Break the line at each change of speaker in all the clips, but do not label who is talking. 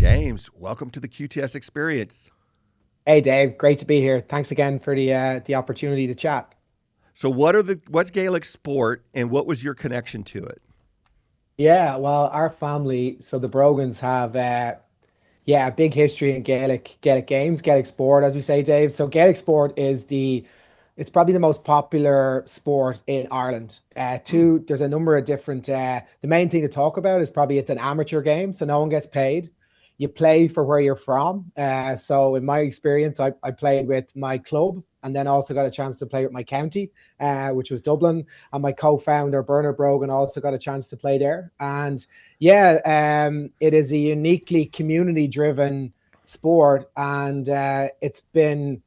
James, welcome to the QTS experience.
Hey Dave, great to be here. Thanks again for the opportunity to chat.
So what's Gaelic sport and what was your connection to it?
Yeah, well, our family, so the Brogans have a big history in Gaelic games, Gaelic sport, as we say, Dave. So Gaelic sport is it's probably the most popular sport in Ireland.
Hmm.
There's a number of different. The main thing to talk about is probably it's an amateur game, so no one gets paid. You play for where you're from. So in my experience, I played with my club, and then also got a chance to play with my county, which was Dublin. And my co-founder Bernard Brogan also got a chance to play there. And yeah, it is a uniquely community-driven sport, and it's been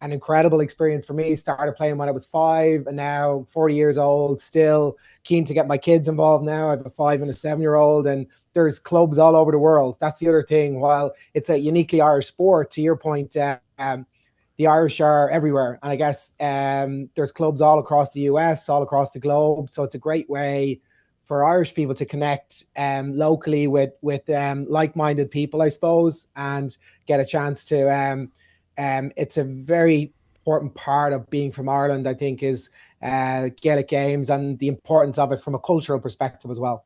an incredible experience for me. Started playing when I was 5, and now 40 years old, still keen to get my kids involved now. I have a 5 and a 7 year old, and there's clubs all over the world. That's the other thing. While it's a uniquely Irish sport, to your point, the Irish are everywhere. And I guess there's clubs all across the US, all across the globe. So it's a great way for Irish people to connect locally with like-minded people, I suppose, and get a chance to it's a very important part of being from Ireland, I think, is Gaelic games and the importance of it from a cultural perspective as well.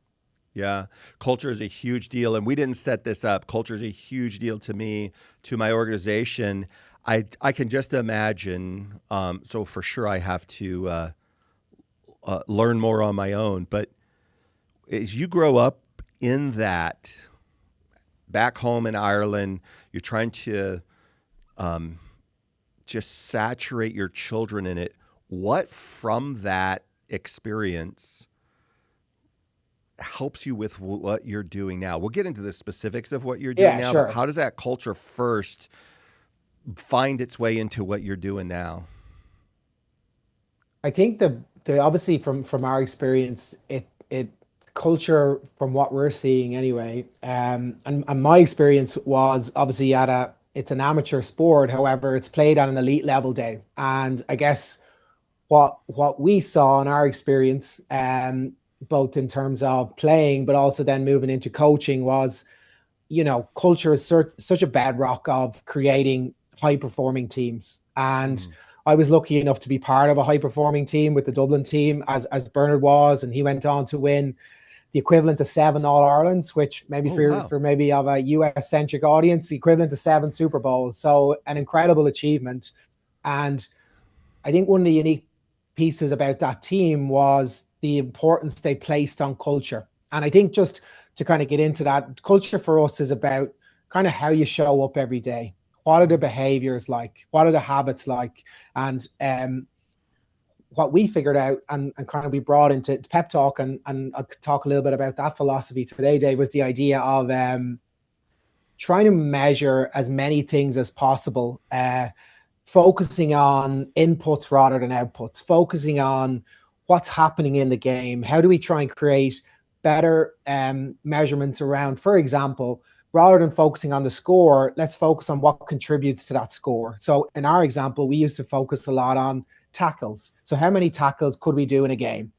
Yeah, culture is a huge deal, and we didn't set this up. Culture is a huge deal to me, to my organization. I can just imagine. So for sure, I have to learn more on my own. But as you grow up in that, back home in Ireland, you're trying to um, just saturate your children in it. What from that experience helps you with what you're doing now? We'll get into the specifics of what you're doing
Yeah,
now, but
sure.
how does that culture first find its way into what you're doing now?
I think the obviously from our experience, it culture from what we're seeing anyway. And my experience was obviously at a it's an amateur sport. However, it's played on an elite level day. And I guess what we saw in our experience, both in terms of playing, but also then moving into coaching, was culture is such a bedrock of creating high performing teams. And
Mm.
I was lucky enough to be part of a high performing team with the Dublin team, as Bernard was, and he went on to win the equivalent to 7 All Irelands, which maybe
Oh,
for
wow.
for maybe of a US centric audience, the equivalent to 7 Super Bowls. So an incredible achievement. And I think one of the unique pieces about that team was the importance they placed on culture. And I think just to kind of get into that, culture for us is about kind of how you show up every day. What are the
Mm.
behaviors like? What are the habits like? And what we figured out and kind of we brought into Pep Talk, and I'll talk a little bit about that philosophy today, Dave, was the idea of trying to measure as many things as possible, focusing on inputs rather than outputs, focusing on what's happening in the game. How do we try and create better measurements around, for example, rather than focusing on the score, let's focus on what contributes to that score. So in our example, we used to focus a lot on tackles. So how many tackles could we do in a game?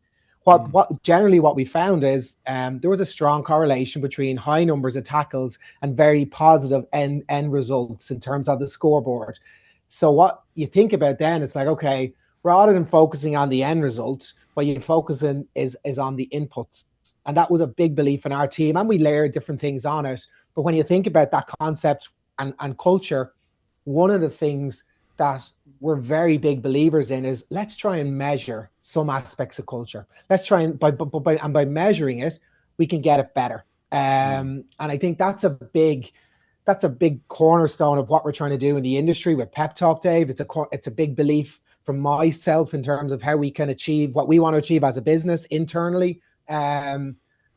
Mm.
What we found is there was a strong correlation between high numbers of tackles and very positive end results in terms of the scoreboard. So what you think about then, it's like, okay, rather than focusing on the end result, what you focus in is on the inputs. And that was a big belief in our team. And we layered different things on it. But when you think about that concept and culture, one of the things that we're very big believers in is let's try and measure some aspects of culture. Let's try and by measuring it, we can get it better.
Mm.
And I think that's a big cornerstone of what we're trying to do in the industry with Pep Talk, Dave. It's a big belief from myself in terms of how we can achieve what we want to achieve as a business internally.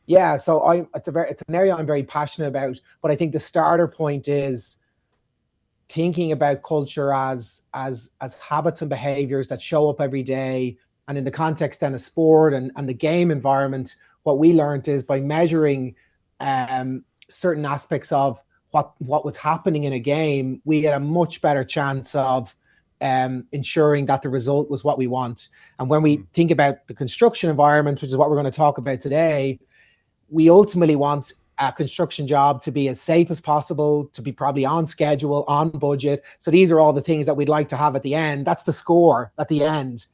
Yeah, so it's an area I'm very passionate about. But I think the starter point is thinking about culture as habits and behaviors that show up every day. And in the context then of sport and the game environment, what we learned is by measuring certain aspects of what was happening in a game, we had a much better chance of ensuring that the result was what we want. And when
Mm.
we think about the construction environment, which is what we're going to talk about today, we ultimately want a construction job to be as safe as possible, to be probably on schedule, on budget. So these are all the things that we'd like to have at the end. That's the score at the end.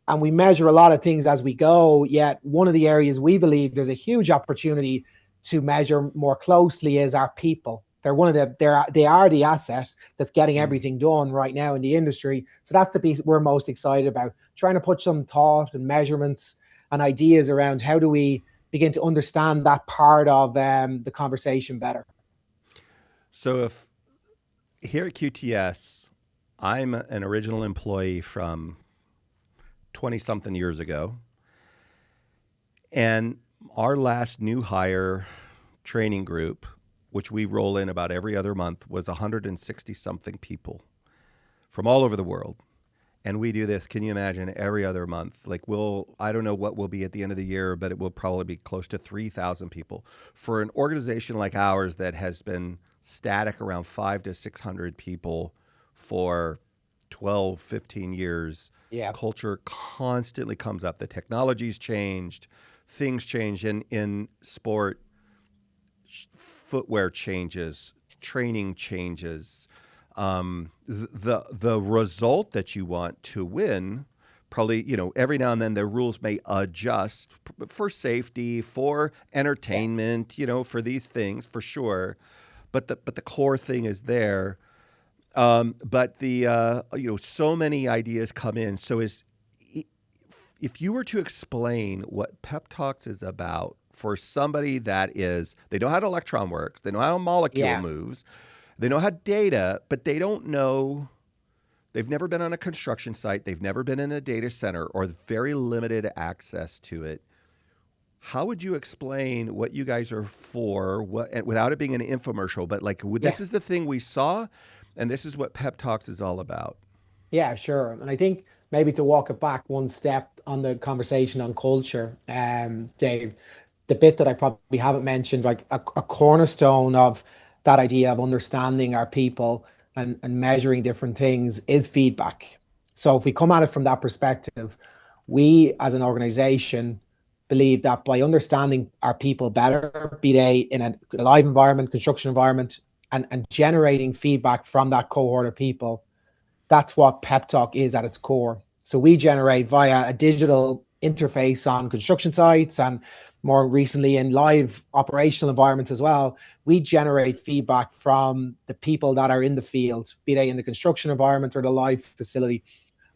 And we measure a lot of things as we go. Yet one of the areas we believe there's a huge opportunity to measure more closely is our people. They're one of they are the asset that's getting everything done right now in the industry. So that's the piece we're most excited about, trying to put some thought and measurements and ideas around how do we begin to understand that part of the conversation better.
So if here at QTS, I'm an original employee from 20 something years ago, and our last new hire training group, which we roll in about every other month, was 160 something people from all over the world. And we do this, can you imagine, every other month? Like I don't know what we'll be at the end of the year, but it will probably be close to 3,000 people. For an organization like ours that has been static around 500 to 600 people for 12, 15 years, culture constantly comes up. The technology's changed, things change in sport, footwear changes, training changes. The result that you want to win, probably, every now and then the rules may adjust for safety, for entertainment, for these things for sure. But the core thing is there. But so many ideas come in. So if you were to explain what PepTalks is about for somebody they know how an electron works, they know how a molecule moves, they know how data, but they don't know, they've never been on a construction site, they've never been in a data center, or very limited access to it. How would you explain what you guys are for, without it being an infomercial, but this is the thing we saw, and this is what PepTalks is all about?
Yeah, sure. And I think maybe to walk it back one step on the conversation on culture, Dave, the bit that I probably haven't mentioned, like a cornerstone of that idea of understanding our people and measuring different things is feedback. So if we come at it from that perspective, we as an organization believe that by understanding our people better, be they in a live environment, construction environment, and generating feedback from that cohort of people, that's what PepTalk is at its core. So we generate via a digital interface on construction sites and more recently in live operational environments as well. We generate feedback from the people that are in the field, be they in the construction environment or the live facility.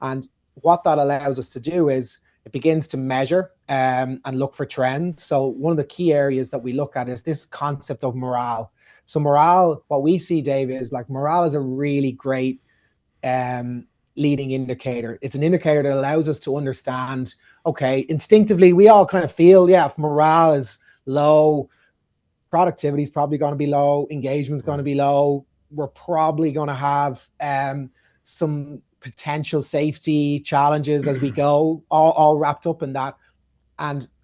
And what that allows us to do is it begins to measure and look for trends. So one of the key areas that we look at is this concept of morale. So morale, what we see, Dave, is morale is a really great leading indicator. It's an indicator that allows us to understand, okay, instinctively, we all kind of feel, if morale is low, productivity is probably going to be low, engagement is going to be low. We're probably going to have some potential safety challenges as we go, all wrapped up in that.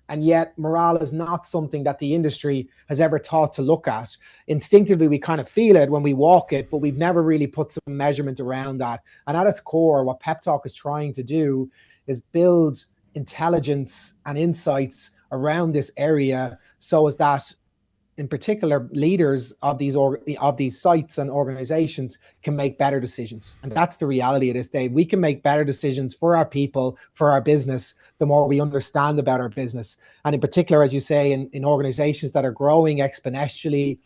And yet morale is not something that the industry has ever thought to look at. Instinctively, we kind of feel it when we walk it, but we've never really put some measurement around that. And at its core, what PepTalk is trying to do is build intelligence and insights around this area so as that, in particular, leaders of these sites and organizations can make better decisions. And that's the reality of this, Dave. We can make better decisions for our people, for our business, the more we understand about our business. And in particular, as you say, in organizations that are growing exponentially,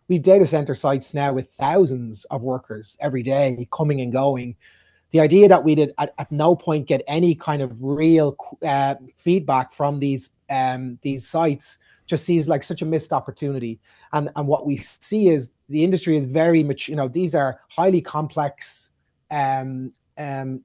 we've data center sites now with thousands of workers every day coming and going. The idea that we did at no point get any kind of real feedback from these sites just seems like such a missed opportunity. And what we see is the industry is very much, these are highly complex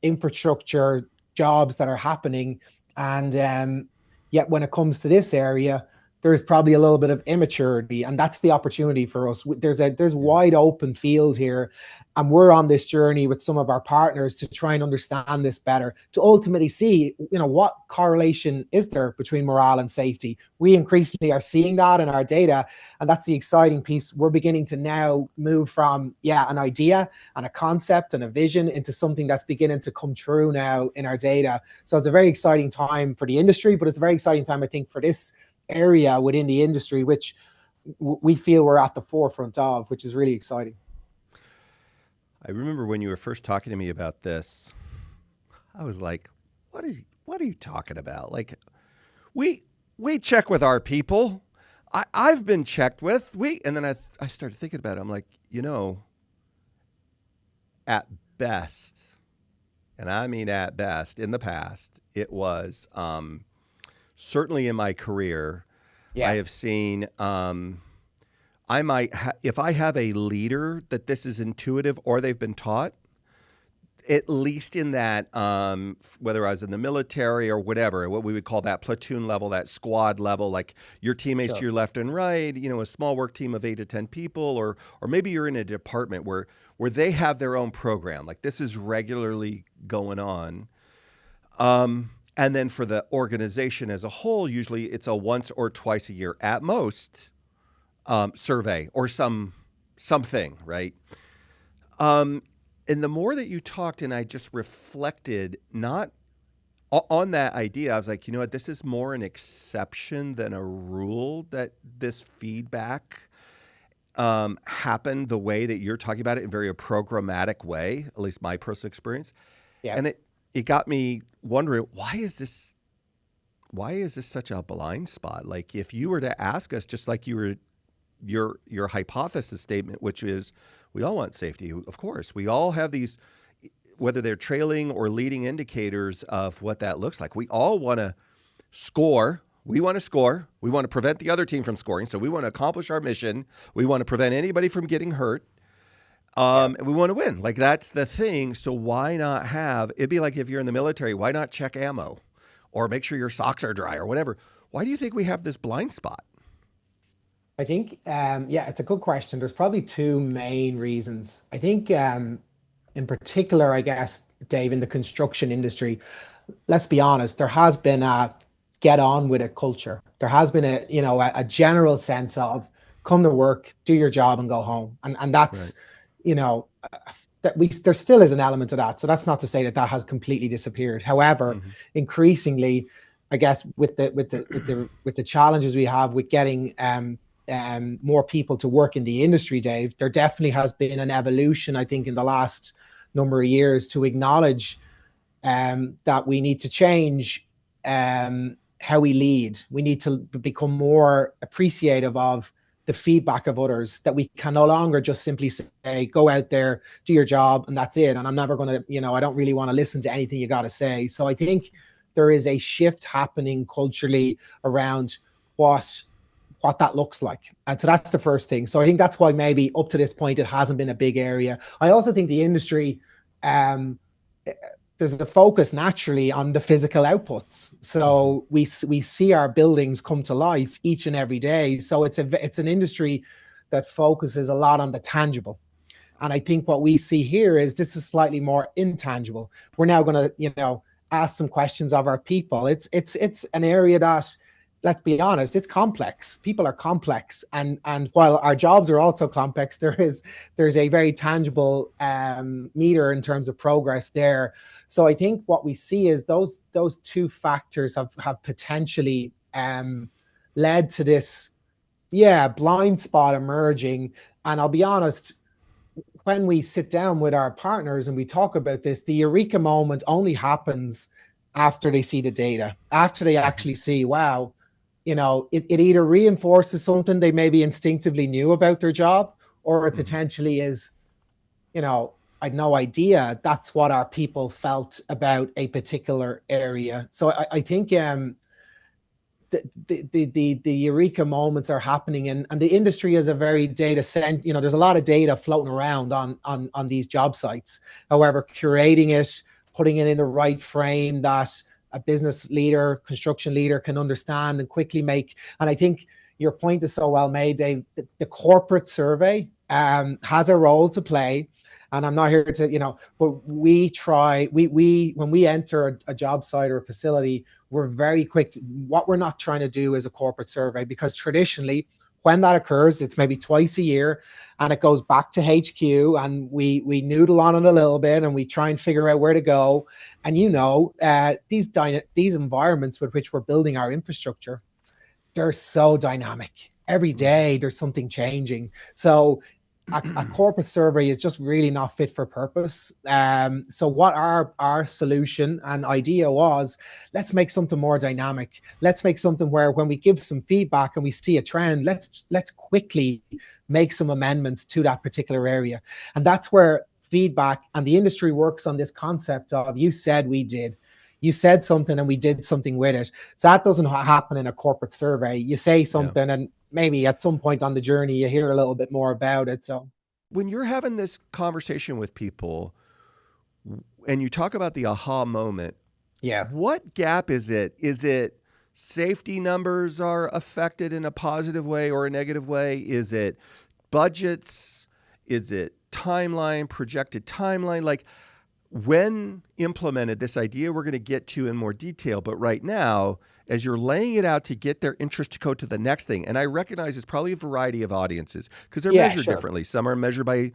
infrastructure jobs that are happening. And yet when it comes to this area, there's probably a little bit of immaturity, and that's the opportunity for us. There's wide open field here, and we're on this journey with some of our partners to try and understand this better, to ultimately see, what correlation is there between morale and safety. We increasingly are seeing that in our data, and that's the exciting piece. We're beginning to now move from, an idea and a concept and a vision into something that's beginning to come true now in our data. So it's a very exciting time for the industry, but it's a very exciting time, I think, for this area within the industry, which we feel we're at the forefront of, which is really exciting.
I remember when you were first talking to me about this, I was like, what are you talking about? Like, we we check with our people. I've been checked with. And then I started thinking about it. I'm like, at best, and I mean at best, in the past, it was certainly in my career, I
Yeah,
have seen. If I have a leader that this is intuitive or they've been taught, at least in that, whether I was in the military or whatever, what we would call that platoon level, that squad level, like your teammates to
sure.
your left and right, a small work team of 8 to 10 people, or maybe you're in a department where they have their own program, like this is regularly going on. And then for the organization as a whole, usually it's a once or twice a year at most survey or something, right? And the more that you talked and I just reflected not on that idea, I was like, you know what, this is more an exception than a rule that this feedback happened the way that you're talking about it in very a programmatic way, at least my personal experience.
Yeah.
And it got me wondering, why is this such a blind spot? Like if you were to ask us, just like you were your hypothesis statement, which is we all want safety. Of course, we all have these, whether they're trailing or leading indicators of what that looks like. We all want to score. We want to score. We want to prevent the other team from scoring. So we want to accomplish our mission. We want to prevent anybody from getting hurt.
Yeah.
And we want to win. Like that's the thing. So why not it'd be like if you're in the military, why not check ammo or make sure your socks are dry or whatever? Why do you think we have this blind spot?
I think, yeah, it's a good question. There's probably two main reasons. I think, in particular, I guess, Dave, in the construction industry, let's be honest, there has been a get on with it culture. There has been a general sense of come to work, do your job, and go home. And
Right.
that's, you know, there still is an element of that. So that's not to say that that has completely disappeared. However,
Mm-hmm.
increasingly, I guess with the challenges we have with getting more people to work in the industry, Dave, there definitely has been an evolution, I think, in the last number of years to acknowledge that we need to change how we lead. We need to become more appreciative of the feedback of others, that we can no longer just simply say, go out there, do your job, and that's it. And I'm never going to, I don't really want to listen to anything you got to say. So I think there is a shift happening culturally around what that looks like. And so that's the first thing. So I think that's why maybe up to this point, it hasn't been a big area. I also think the industry, um, there's a focus naturally on the physical outputs.
Mm-hmm.
So we see our buildings come to life each and every day. So it's an industry that focuses a lot on the tangible. And I think what we see here is this is slightly more intangible. We're now going to, ask some questions of our people. It's an area that, let's be honest, it's complex. People are complex, and while our jobs are also complex, there's a very tangible meter in terms of progress there. So I think what we see is those two factors have potentially led to this, yeah, blind spot emerging. And I'll be honest, when we sit down with our partners and we talk about this, the eureka moment only happens after they see the data, after they
Mm-hmm.
actually see, wow, it either reinforces something they maybe instinctively knew about their job, or it
Mm-hmm.
potentially is, I'd no idea that's what our people felt about a particular area. So I think the eureka moments are happening, and the industry is a very data cent. There's a lot of data floating around on these job sites. However, curating it, putting it in the right frame that a business leader, construction leader can understand and quickly make. And I think your point is so well made, Dave. The corporate survey has a role to play. And I'm not here to, but we try, when we enter a job site or a facility, we're very quick what we're not trying to do is a corporate survey, because traditionally when that occurs, it's maybe twice a year, and it goes back to HQ, and we noodle on it a little bit, and we try and figure out where to go. And these environments with which we're building our infrastructure, they're so dynamic. every
Right.
day there's something changing. So a corporate survey is just really not fit for purpose. So what our solution and idea was, let's make something more dynamic. Let's make something where when we give some feedback and we see a trend, let's quickly make some amendments to that particular area. And that's where feedback and the industry works on this concept of you said we did. You said something and we did something with it. So that doesn't happen in a corporate survey. You say
Yeah.
something and maybe at some point on the journey you hear a little bit more about it. So
When you're having this conversation with people and you talk about the aha moment,
yeah.
what gap is it? Is it safety numbers are affected in a positive way or a negative way? Is it budgets? Is it timeline, projected timeline? Like, when implemented, this idea we're going to get to in more detail, but right now, as you're laying it out to get their interest to go to the next thing, and I recognize it's probably a variety of audiences because they're
Yeah,
measured
sure.
differently. Some are measured by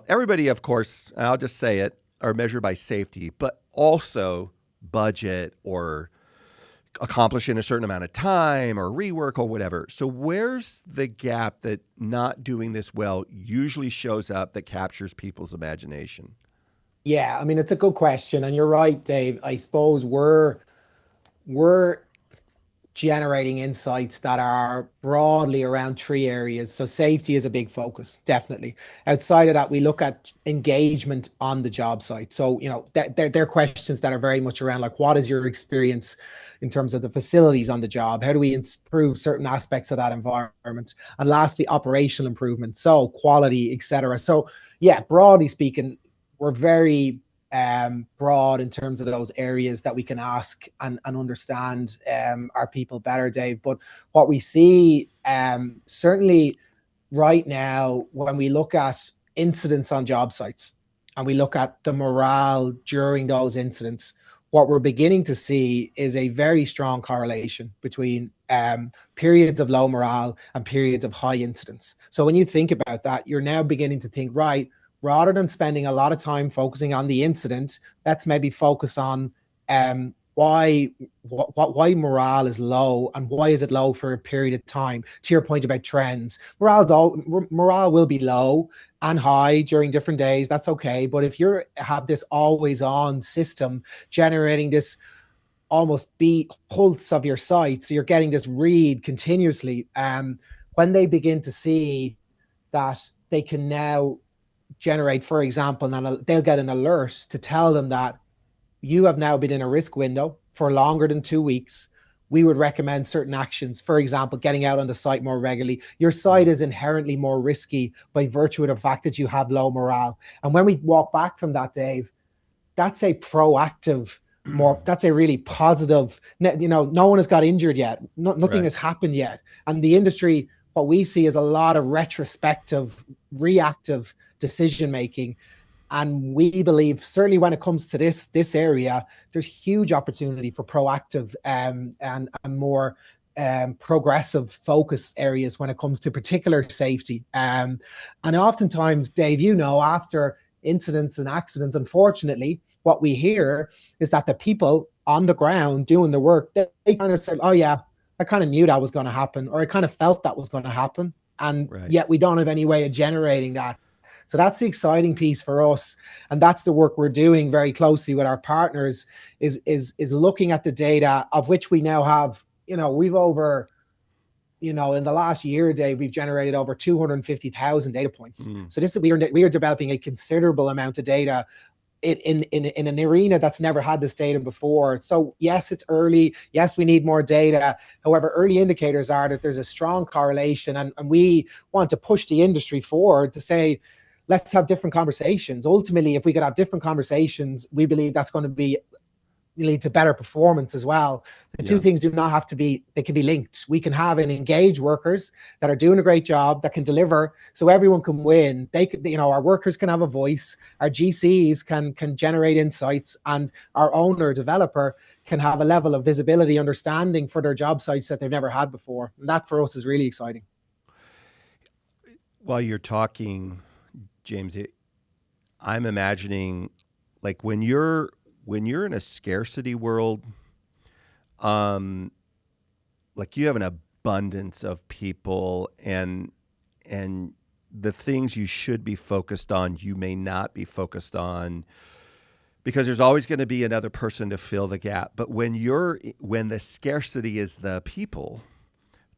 everybody, of course, I'll just say it, are measured by safety, but also budget or accomplish in a certain amount of time or rework or whatever. So where's the gap that not doing this well usually shows up that captures people's imagination?
Yeah, I mean it's a good question, and you're right, Dave. I suppose we're generating insights that are broadly around three areas. So safety is a big focus, definitely. Outside of that, we look at engagement on the job site. So, they're questions that are very much around like, what is your experience in terms of the facilities on the job? How do we improve certain aspects of that environment? And lastly, operational improvement. So quality, etc. So yeah, broadly speaking, we're very broad in terms of those areas that we can ask and understand our people better, Dave. But what we see certainly right now, when we look at incidents on job sites and we look at the morale during those incidents, what we're beginning to see is a very strong correlation between periods of low morale and periods of high incidents. So when you think about that, you're now beginning to think, right, rather than spending a lot of time focusing on the incident, let's maybe focus on why morale is low and why is it low for a period of time. To your point about trends, morale will be low and high during different days. That's okay. But if you have this always on system generating this almost beat pulse of your site, so you're getting this read continuously, when they begin to see that they can now generate, for example, and they'll get an alert to tell them that you have now been in a risk window for longer than 2 weeks. We would recommend certain actions. For example, getting out on the site more regularly. Your site is inherently more risky by virtue of the fact that you have low morale. And when we walk back from that, Dave, that's a proactive, that's a really positive, no one has got injured yet. Nothing
Right.
has happened yet. And the industry, what we see is a lot of retrospective, reactive decision making. And we believe, certainly when it comes to this area, there's huge opportunity for proactive and more progressive focus areas when it comes to particular safety. And oftentimes, Dave, after incidents and accidents, unfortunately, what we hear is that the people on the ground doing the work, they kind of said, oh yeah, I kind of knew that was going to happen, or I kind of felt that was going to happen. And
Right.
yet we don't have any way of generating that. So that's the exciting piece for us, and that's the work we're doing very closely with our partners. Is looking at the data, of which we now have. We've over, in the last year, Dave, we've generated over 250,000 data points.
Mm.
So we are developing a considerable amount of data in an arena that's never had this data before. So yes, it's early. Yes, we need more data. However, early indicators are that there's a strong correlation, and we want to push the industry forward to say, let's have different conversations. Ultimately, if we could have different conversations, we believe that's going to be lead to better performance as well. The two
Yeah.
things do not have to be, they can be linked. We can have an engaged workers that are doing a great job, that can deliver, so everyone can win. They could, our workers can have a voice, our GCs can generate insights, and our owner developer can have a level of visibility, understanding for their job sites that they've never had before. And that for us is really exciting.
While you're talking, James, I'm imagining like when you're in a scarcity world, like you have an abundance of people, and the things you should be focused on, you may not be focused on because there's always going to be another person to fill the gap. But when the scarcity is the people,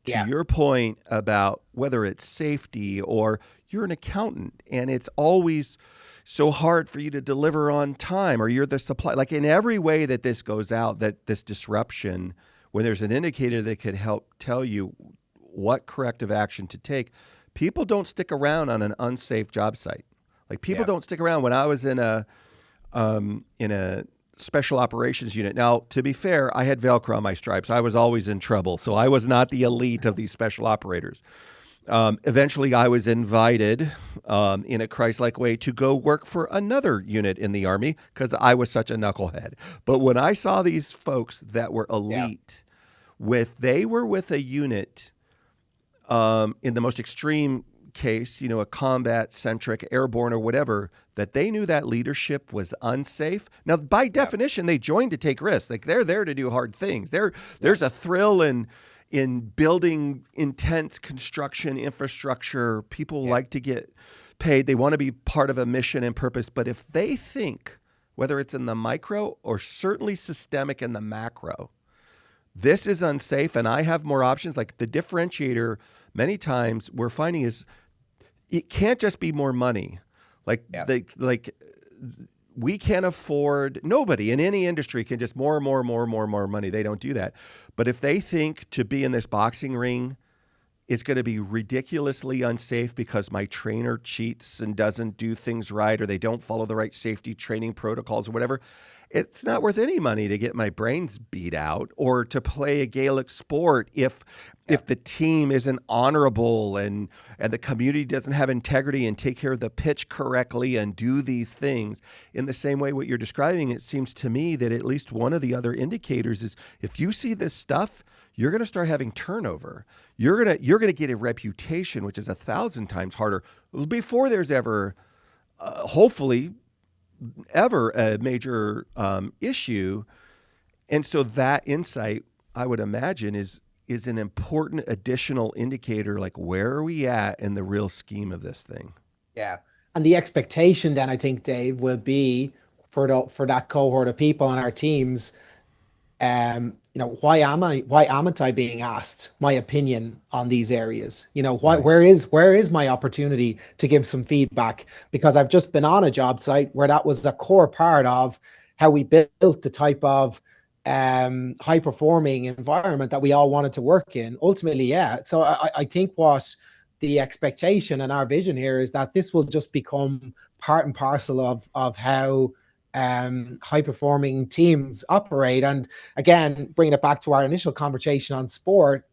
to
Yeah.
your point about whether it's safety or you're an accountant and it's always so hard for you to deliver on time, or you're the supply, like in every way that this goes out, that this disruption, when there's an indicator that could help tell you what corrective action to take, people don't stick around on an unsafe job site. Like people
Yeah.
don't stick around. When I was in a special operations unit. Now, to be fair, I had Velcro on my stripes. I was always in trouble, so I was not the elite of these special operators. Eventually, I was invited in a Christ-like way to go work for another unit in the Army because I was such a knucklehead. But when I saw these folks that were elite, they were with a unit in the most extreme case, a combat-centric, airborne or whatever, that they knew that leadership was unsafe. Now, by definition, they joined to take risks. Like they're there to do hard things. There's a thrill in building intense construction infrastructure. People like to get paid. They want to be part of a mission and purpose. But if they think, whether it's in the micro or certainly systemic in the macro, this is unsafe and I have more options, like the differentiator many times we're finding is it can't just be more money. We can't afford, nobody in any industry can just more money. They don't do that. But if they think to be in this boxing ring is going to be ridiculously unsafe because my trainer cheats and doesn't do things right, or they don't follow the right safety training protocols or whatever, it's not worth any money to get my brains beat out or to play a Gaelic sport if the team isn't honorable and the community doesn't have integrity and take care of the pitch correctly and do these things. In the same way what you're describing, it seems to me that at least one of the other indicators is if you see this stuff, you're going to start having turnover. You're going to get a reputation, which is 1,000 times harder before there's ever, hopefully, ever a major issue. And so that insight, I would imagine, is an important additional indicator, like where are we at in the real scheme of this thing?
Yeah. And the expectation then, I think, Dave, will be for that cohort of people on our teams, why aren't I being asked my opinion on these areas?
Right.
Where is my opportunity to give some feedback? Because I've just been on a job site where that was a core part of how we built the type of high performing environment that we all wanted to work in. Ultimately, yeah. So I think what the expectation and our vision here is that this will just become part and parcel of how high performing teams operate. And again, bringing it back to our initial conversation on sport,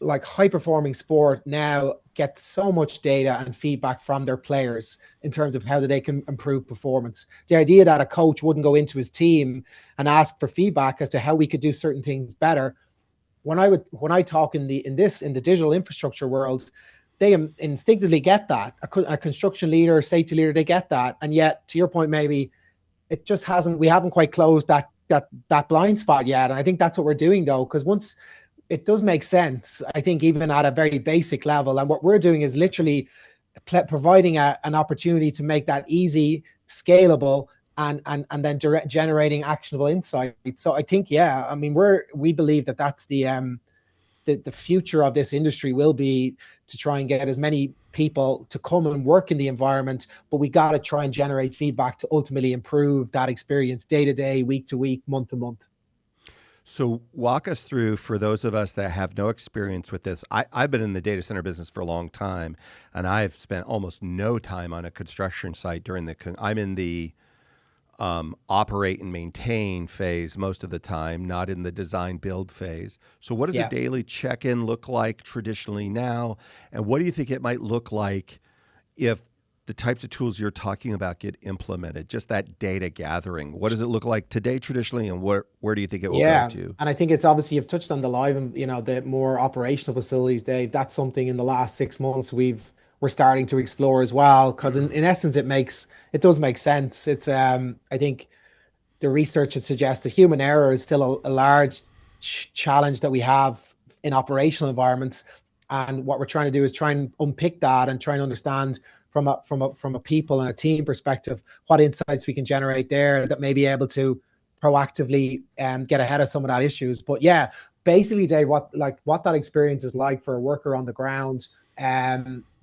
like high performing sport now gets so much data and feedback from their players in terms of how they can improve performance. The idea that a coach wouldn't go into his team and ask for feedback as to how we could do certain things better. When I talk in the digital infrastructure world, they instinctively get that. A construction leader, a safety leader, they get that. And yet, to your point, maybe it just we haven't quite closed that blind spot yet. And I think that's what we're doing though, because once it does make sense, I think even at a very basic level, and what we're doing is literally providing an opportunity to make that easy, scalable, and then generating actionable insight. So I think, yeah, I mean, we believe that that's the future of this industry will be to try and get as many people to come and work in the environment, but we got to try and generate feedback to ultimately improve that experience day to day, week to week, month to month.
So walk us through, for those of us that have no experience with this. I've been in the data center business for a long time, and I've spent almost no time on a construction site I'm in the operate and maintain phase most of the time, not in the design build phase. So what does a daily check-in look like traditionally now? And what do you think it might look like if the types of tools you're talking about get implemented? Just that data gathering. What does it look like today traditionally, and where do you think it will go to?
And I think it's obviously, you've touched on the live and the more operational facilities, Dave. That's something in the last 6 months we're starting to explore as well, because in essence it does make sense. It's I think the research suggests that human error is still a large challenge that we have in operational environments. And what we're trying to do is try and unpick that and try and understand from a people and a team perspective what insights we can generate there that may be able to proactively get ahead of some of that issues. But yeah, basically, Dave, what that experience is like for a worker on the ground,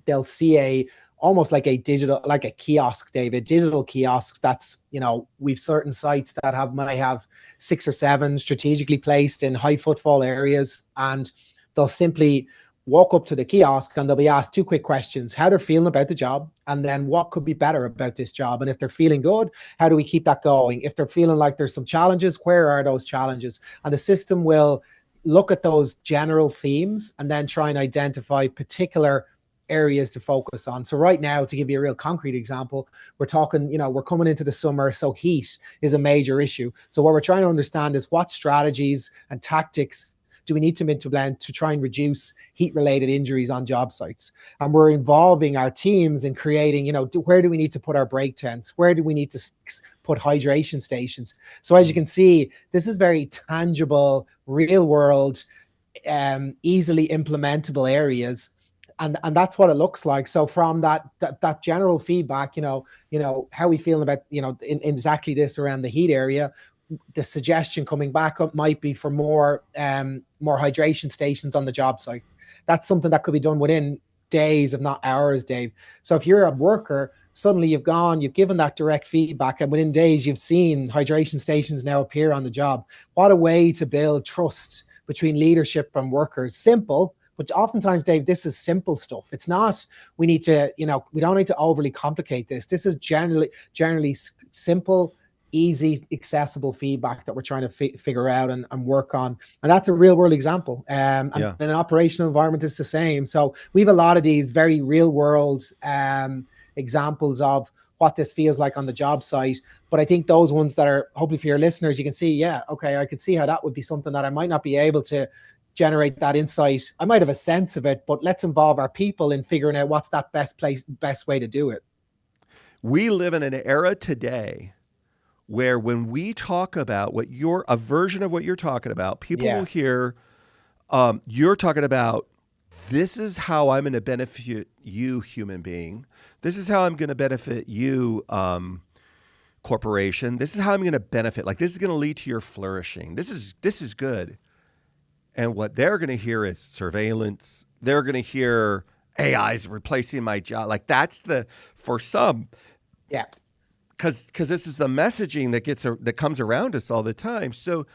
they'll see almost like a digital, like a kiosk, David, digital kiosk. That's, we've certain sites that may have 6 or 7 strategically placed in high footfall areas, and they'll simply walk up to the kiosk and they'll be asked 2 quick questions: how they're feeling about the job, and then what could be better about this job. And if they're feeling good, how do we keep that going? If they're feeling like there's some challenges, where are those challenges? And the system will look at those general themes and then try and identify particular areas to focus on. So right now, to give you a real concrete example, we're talking, we're coming into the summer, so heat is a major issue. So what we're trying to understand is what strategies and tactics do we need to implement to try and reduce heat-related injuries on job sites? And we're involving our teams in creating, where do we need to put our break tents? Where do we need to put hydration stations? So as you can see, this is very tangible, real-world, easily implementable areas. And that's what it looks like. So from that general feedback, how we feel about, in exactly this around the heat area, the suggestion coming back up might be for more hydration stations on the job site. That's something that could be done within days, if not hours, Dave. So if you're a worker, suddenly you've given that direct feedback, and within days you've seen hydration stations now appear on the job. What a way to build trust between leadership and workers. Simple, but oftentimes, Dave, this is simple stuff. It's not, we don't need to overly complicate this. This is generally simple, easy, accessible feedback that we're trying to figure out and work on. And that's a real world example. And in an operational environment, it's the same. So we have a lot of these very real world examples of what this feels like on the job site. But I think those ones that are, hopefully for your listeners, you can see, yeah, okay, I could see how that would be something that I might not be able to generate that insight. I might have a sense of it, but let's involve our people in figuring out what's that best way to do it.
We live in an era today where when we talk about a version of what you're talking about, people will hear, you're talking about, this is how I'm going to benefit you, human being. This is how I'm going to benefit you, corporation. This is how I'm going to benefit. Like, this is going to lead to your flourishing. This is good. And what they're going to hear is surveillance. They're going to hear AI's replacing my job. Like, that's for some.
Yeah.
Because this is the messaging that comes around us all the time. So,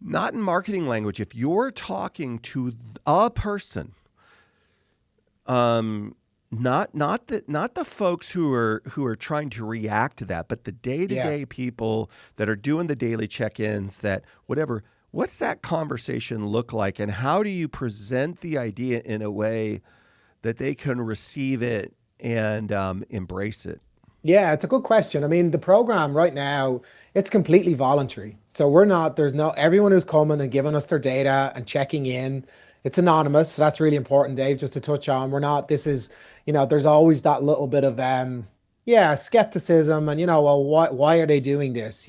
not in marketing language. If you're talking to a person, not the folks who are trying to react to that, but the day-to-day people that are doing the daily check-ins, that whatever. What's that conversation look like, and how do you present the idea in a way that they can receive it and embrace it?
Yeah, it's a good question. I mean, the program right now, it's completely voluntary. So everyone who's coming and giving us their data and checking in, it's anonymous. So that's really important, Dave, just to touch on. There's always that little bit of, skepticism and, well, why are they doing this?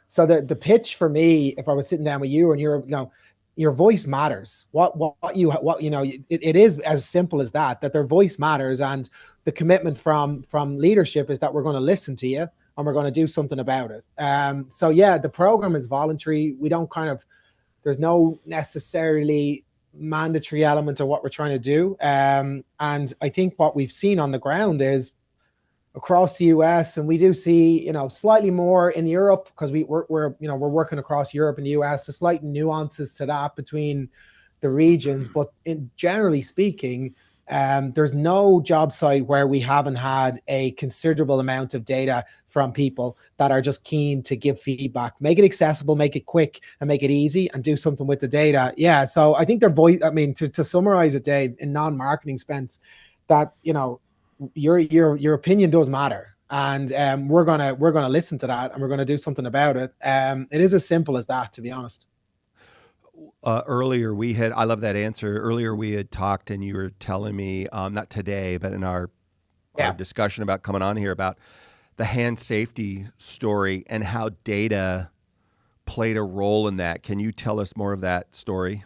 So the pitch for me, if I was sitting down with you and your voice matters. It is as simple as that their voice matters, and the commitment from leadership is that we're going to listen to you and we're going to do something about it. So yeah, the program is voluntary. We don't there's no necessarily mandatory element of what we're trying to do. And I think what we've seen on the ground is across the US, and we do see, slightly more in Europe, because we're working across Europe and the US, the slight nuances to that between the regions. But generally speaking, there's no job site where we haven't had a considerable amount of data from people that are just keen to give feedback, make it accessible, make it quick, and make it easy, and do something with the data. Yeah. So I think to summarize it, Dave, in non-marketing sense, that, your opinion does matter, and we're gonna listen to that, and we're gonna do something about it. It is as simple as that, to be honest.
Earlier I love that answer. Earlier we had talked, and you were telling me, not today, but in our discussion about coming on here, about the hand safety story and how data played a role in that. Can you tell us more of that story?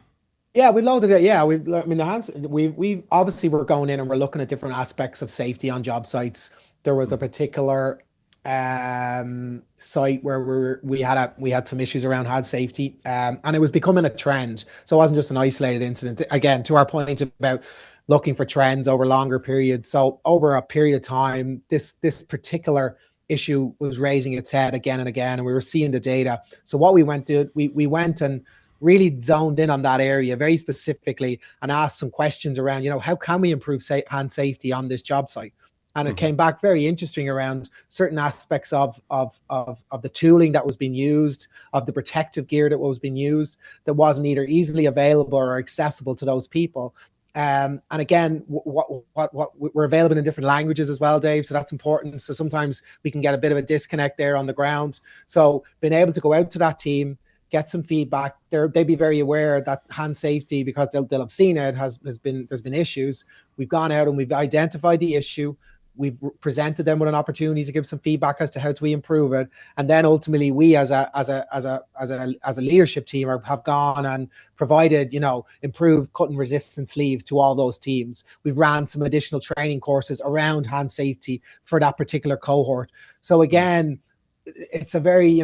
Yeah, we loads of it. Yeah, I mean, we obviously we're going in and we're looking at different aspects of safety on job sites. There was a
Mm-hmm.
particular site where we had some issues around hand safety, and it was becoming a trend. So it wasn't just an isolated incident. Again, to our point about looking for trends over longer periods. So over a period of time, this particular issue was raising its head again and again, and we were seeing the data. So what we went to, we went and really zoned in on that area very specifically and asked some questions around, how can we improve hand safety on this job site? And it
Mm-hmm.
came back very interesting around certain aspects of the tooling that was being used, of the protective gear that was being used, that wasn't either easily available or accessible to those people. And again, what we're available in different languages as well, Dave. So that's important. So sometimes we can get a bit of a disconnect there on the ground. So being able to go out to that team, get some feedback. They'd be very aware that hand safety, because they'll have seen it, there's been issues. We've gone out and we've identified the issue. We've presented them with an opportunity to give some feedback as to how to improve it, and then ultimately we as a leadership team have gone and provided improved cut and resistant sleeves to all those teams. We've ran some additional training courses around hand safety for that particular cohort. So again, it's a very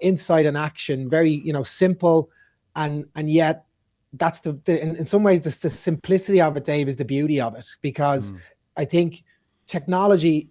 insight and action, very simple, and yet that's in some ways the simplicity of it, Dave, is the beauty of it, because
Mm-hmm.
I think technology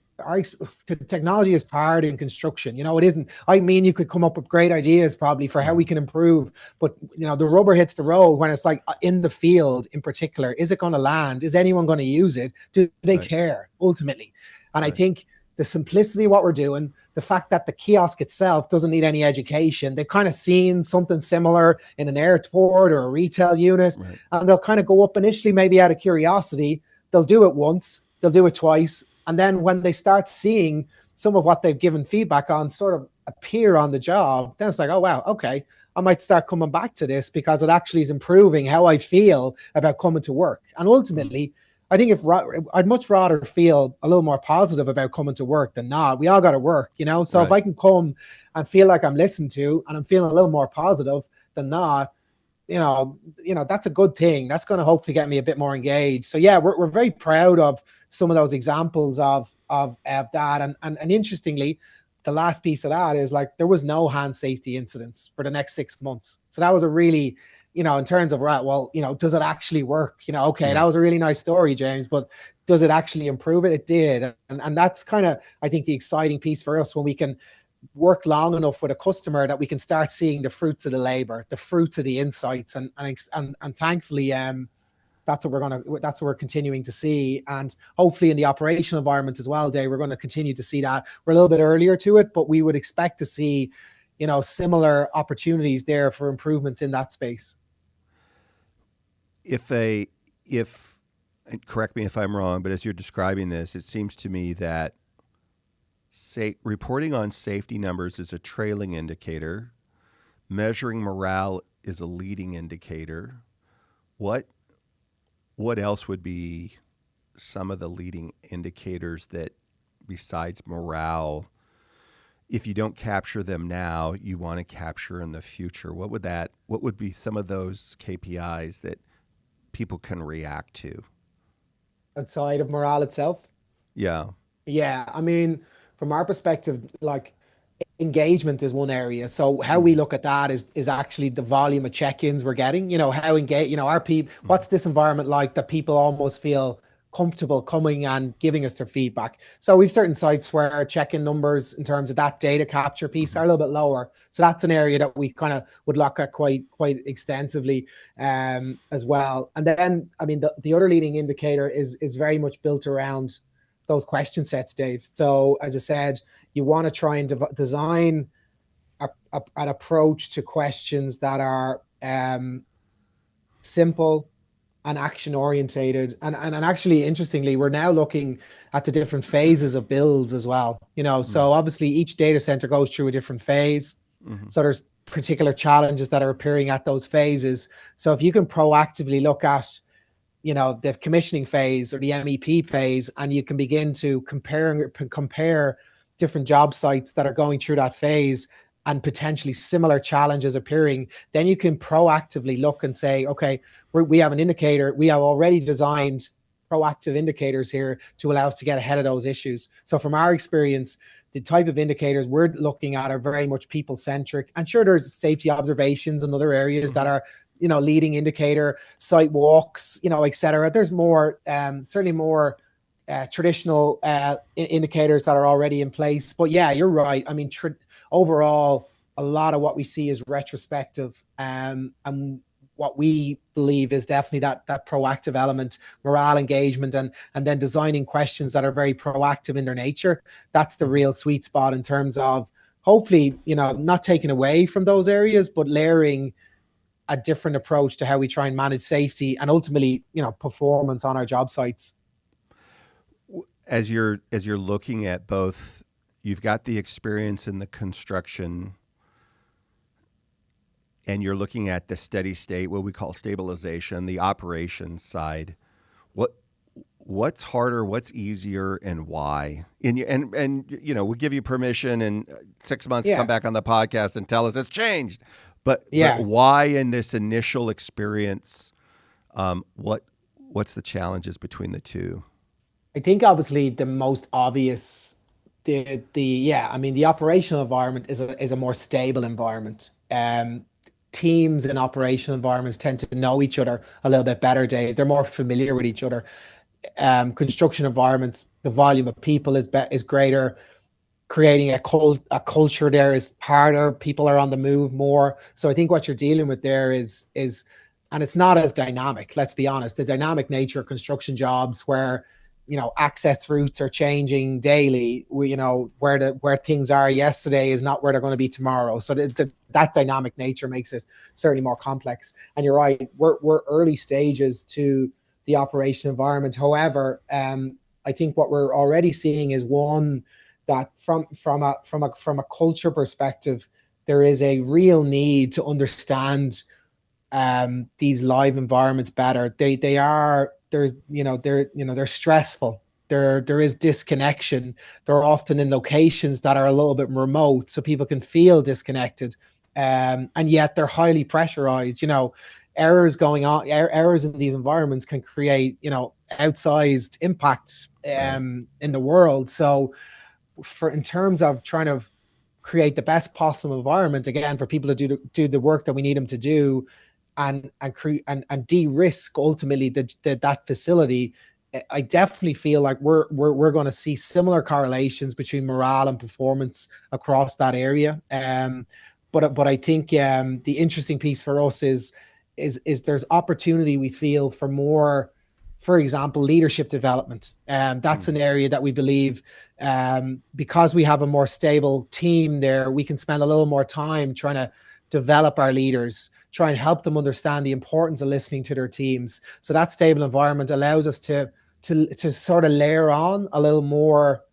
technology is hard in construction. It isn't. I mean, you could come up with great ideas probably for how we can improve, but the rubber hits the road when it's like in the field in particular. Is it going to land? Is anyone going to use it? Do they
Right.
care ultimately? And I
Right.
think the simplicity of what we're doing, the fact that the kiosk itself doesn't need any education. They've kind of seen something similar in an airport or a retail unit,
Right.
and they'll kind of go up initially, maybe out of curiosity. They'll do it once, they'll do it twice. And then when they start seeing some of what they've given feedback on sort of appear on the job, then it's like, oh, wow, okay, I might start coming back to this because it actually is improving how I feel about coming to work. And
Mm-hmm.
ultimately, I think I'd much rather feel a little more positive about coming to work than not. We all got to work. So if
Right.
I can come and feel like I'm listened to and I'm feeling a little more positive than not, that's a good thing. That's going to hopefully get me a bit more engaged. So yeah, we're very proud of some of those examples of that. And interestingly, the last piece of that is like there was no hand safety incidents for the next 6 months. So that was a really, in terms of, right, well, does it actually work? Okay,
Yeah.
that was a really nice story, James, but does it actually improve it? It did. And that's kind of, I think, the exciting piece for us when we can work long enough with a customer that we can start seeing the fruits of the labor, the fruits of the insights, and thankfully, that's what we're continuing to see, and hopefully in the operational environment as well, Dave, we're going to continue to see that. We're a little bit earlier to it, but we would expect to see, similar opportunities there for improvements in that space.
If a if and correct me if I'm wrong, but as you're describing this, it seems to me that reporting on safety numbers is a trailing indicator. Measuring morale is a leading indicator. What what else would be some of the leading indicators that, besides morale, if you don't capture them now, you want to capture in the future? What would be some of those KPIs that people can react to?
Outside of morale itself,
Yeah.
yeah, I mean, from our perspective, like engagement is one area. So how we
Mm-hmm.
look at that is actually the volume of check-ins we're getting. How engage, our people,
Mm-hmm.
what's this environment like that people almost feel comfortable coming and giving us their feedback. So we've certain sites where check-in numbers in terms of that data capture piece
Mm-hmm.
are a little bit lower. So that's an area that we kind of would look at quite extensively as well. And then, I mean, the other leading indicator is very much built around those question sets, Dave. So as I said, you want to try and design an approach to questions that are simple and action orientated. And actually, interestingly, we're now looking at the different phases of builds as well. So obviously each data center goes through a different phase.
Mm-hmm.
So there's particular challenges that are appearing at those phases. So if you can proactively look at the commissioning phase or the MEP phase, and you can begin to compare different job sites that are going through that phase, and potentially similar challenges appearing, then you can proactively look and say, okay, we have an indicator. We have already designed proactive indicators here to allow us to get ahead of those issues. So from our experience, the type of indicators we're looking at are very much people centric. And sure, there's safety observations and other areas that are, leading indicator, site walks, et cetera. There's more, certainly more traditional indicators that are already in place. But yeah, you're right. I mean, overall, a lot of what we see is retrospective, and what we believe is definitely that proactive element, morale engagement, and then designing questions that are very proactive in their nature. That's the real sweet spot in terms of hopefully, not taking away from those areas, but layering a different approach to how we try and manage safety and ultimately, performance on our job sites.
As you're looking at both, you've got the experience in the construction, and you're looking at the steady state, what we call stabilization, the operations side. What's harder, what's easier, and why? And we'll give you permission in 6 months to come back on the podcast and tell us it's changed. But why in this initial experience? What's the challenges between the two?
I think obviously the most obvious, the operational environment is a more stable environment. Teams in operational environments tend to know each other a little bit better. They're more familiar with each other. Construction environments, the volume of people is greater. Creating a culture there is harder. People are on the move more. So I think what you're dealing with there is, and it's not as dynamic. Let's be honest. The dynamic nature of construction jobs, where access routes are changing daily. Where things are yesterday is not where they're going to be tomorrow. So that dynamic nature makes it certainly more complex. And you're right. We're early stages to the operation environment. However, I think what we're already seeing is one, that from a culture perspective, there is a real need to understand these live environments better. They're stressful. There is disconnection. They're often in locations that are a little bit remote, so people can feel disconnected, and yet they're highly pressurized. Errors in these environments can create outsized impact in the world. So in terms of trying to create the best possible environment, again, for people to do the work that we need them to do, and de-risk ultimately that facility, I definitely feel like we're going to see similar correlations between morale and performance across that area. But I think the interesting piece for us is there's opportunity, we feel, for more, for example, leadership development. That's an area that we believe, because we have a more stable team there, we can spend a little more time trying to develop our leaders, try and help them understand the importance of listening to their teams. So that stable environment allows us to sort of layer on a little more